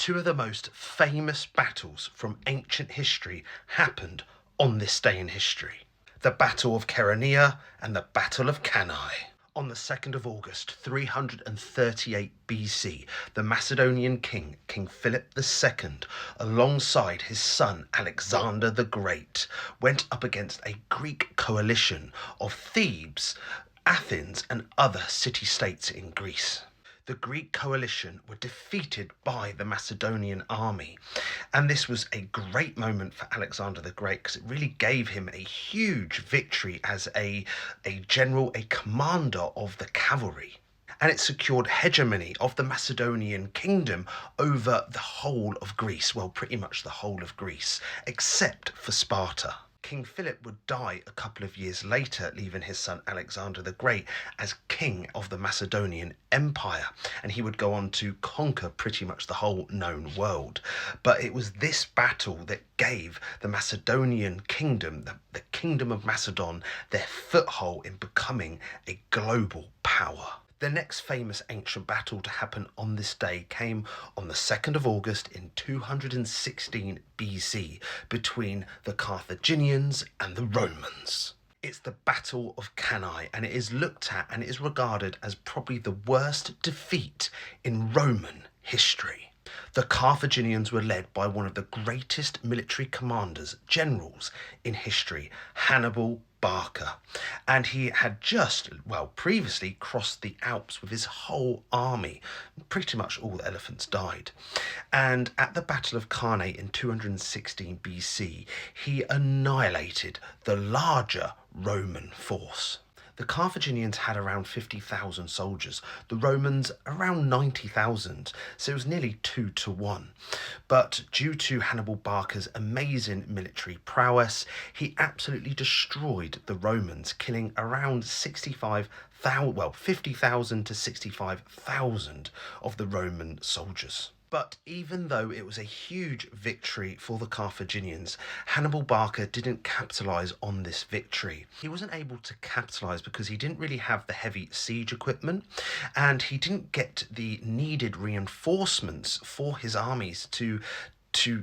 Two of the most famous battles from ancient history happened on this day in history. The Battle of Chaeronea and the Battle of Cannae. On the 2nd of August, 338 BC, the Macedonian king, King Philip II, alongside his son Alexander the Great, went up against a Greek coalition of Thebes, Athens, and other city-states in Greece. The Greek coalition were defeated by the Macedonian army. And this was a great moment for Alexander the Great because it really gave him a huge victory as a general, a commander of the cavalry. And it secured hegemony of the Macedonian kingdom over the whole of Greece. Well, pretty much the whole of Greece, except for Sparta. King Philip would die a couple of years later, leaving his son Alexander the Great as king of the Macedonian Empire, and he would go on to conquer pretty much the whole known world. But it was this battle that gave the Macedonian kingdom, the kingdom of Macedon, their foothold in becoming a global power. The next famous ancient battle to happen on this day came on the 2nd of August in 216 BC between the Carthaginians and the Romans. It's the Battle of Cannae, and it is looked at and it is regarded as probably the worst defeat in Roman history. The Carthaginians were led by one of the greatest military commanders, generals in history, Hannibal Barca, and he had just, previously crossed the Alps with his whole army. Pretty much all the elephants died. And at the Battle of Cannae in 216 BC, he annihilated the larger Roman force. The Carthaginians had around 50,000 soldiers, the Romans around 90,000, so it was nearly 2 to 1. But due to Hannibal Barca's amazing military prowess, he absolutely destroyed the Romans, killing around 50,000 to 65,000 of the Roman soldiers. But even though it was a huge victory for the Carthaginians, Hannibal Barca didn't capitalise on this victory. He wasn't able to capitalise because he didn't really have the heavy siege equipment, and he didn't get the needed reinforcements for his armies to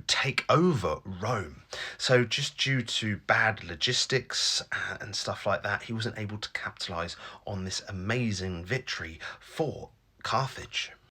take over Rome. So just due to bad logistics and stuff like that, he wasn't able to capitalise on this amazing victory for Carthage.